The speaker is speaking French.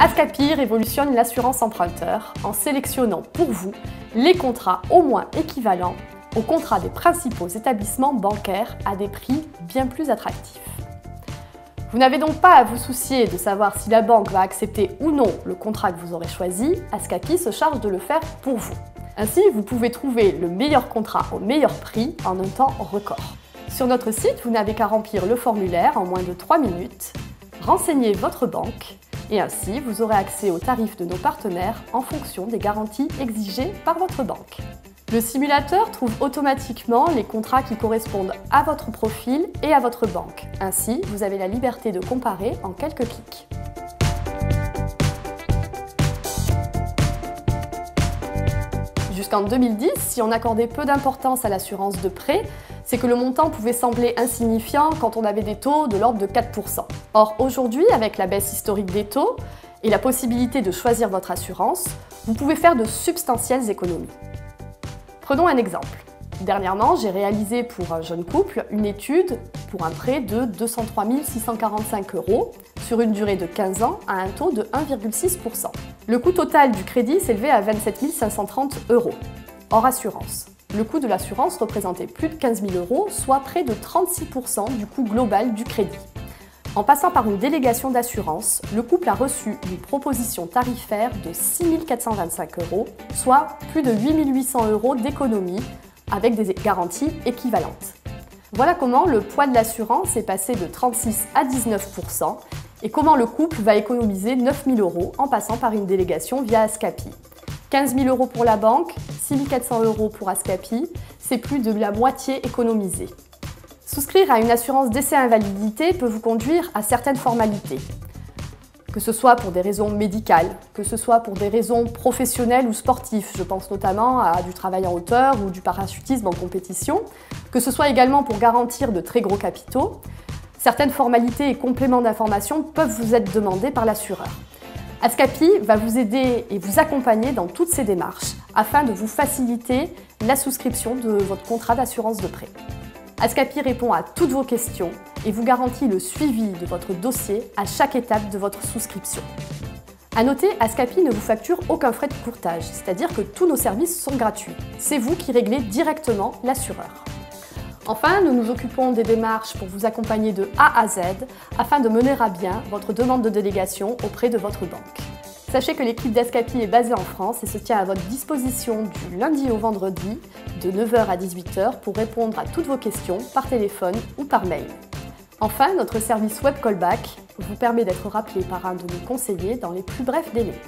Ascapi révolutionne l'assurance emprunteur en sélectionnant pour vous les contrats au moins équivalents aux contrats des principaux établissements bancaires à des prix bien plus attractifs. Vous n'avez donc pas à vous soucier de savoir si la banque va accepter ou non le contrat que vous aurez choisi, Ascapi se charge de le faire pour vous. Ainsi, vous pouvez trouver le meilleur contrat au meilleur prix en un temps record. Sur notre site, vous n'avez qu'à remplir le formulaire en moins de 3 minutes, renseigner votre banque, et ainsi, vous aurez accès aux tarifs de nos partenaires en fonction des garanties exigées par votre banque. Le simulateur trouve automatiquement les contrats qui correspondent à votre profil et à votre banque. Ainsi, vous avez la liberté de comparer en quelques clics. Jusqu'en 2010, si on accordait peu d'importance à l'assurance de prêt, c'est que le montant pouvait sembler insignifiant quand on avait des taux de l'ordre de 4%. Or, aujourd'hui, avec la baisse historique des taux et la possibilité de choisir votre assurance, vous pouvez faire de substantielles économies. Prenons un exemple. Dernièrement, j'ai réalisé pour un jeune couple une étude pour un prêt de 203 645 € sur une durée de 15 ans à un taux de 1,6%. Le coût total du crédit s'élevait à 27 530 €, hors assurance. Le coût de l'assurance représentait plus de 15 000 €, soit près de 36% du coût global du crédit. En passant par une délégation d'assurance, le couple a reçu une proposition tarifaire de 6 425 €, soit plus de 8 800 € d'économie, avec des garanties équivalentes. Voilà comment le poids de l'assurance est passé de 36 à 19% et comment le couple va économiser 9 000 € en passant par une délégation via Ascapi. 15 000 € pour la banque, 6 400 € pour Ascapi, c'est plus de la moitié économisée. Souscrire à une assurance décès-invalidité peut vous conduire à certaines formalités. Que ce soit pour des raisons médicales, que ce soit pour des raisons professionnelles ou sportives, je pense notamment à du travail en hauteur ou du parachutisme en compétition, que ce soit également pour garantir de très gros capitaux, certaines formalités et compléments d'information peuvent vous être demandés par l'assureur. Ascapi va vous aider et vous accompagner dans toutes ces démarches afin de vous faciliter la souscription de votre contrat d'assurance de prêt. Ascapi répond à toutes vos questions et vous garantit le suivi de votre dossier à chaque étape de votre souscription. À noter, Ascapi ne vous facture aucun frais de courtage, c'est-à-dire que tous nos services sont gratuits. C'est vous qui réglez directement l'assureur. Enfin, nous nous occupons des démarches pour vous accompagner de A à Z afin de mener à bien votre demande de délégation auprès de votre banque. Sachez que l'équipe d'Ascapi est basée en France et se tient à votre disposition du lundi au vendredi de 9 h à 18 h pour répondre à toutes vos questions par téléphone ou par mail. Enfin, notre service web callback vous permet d'être rappelé par un de nos conseillers dans les plus brefs délais.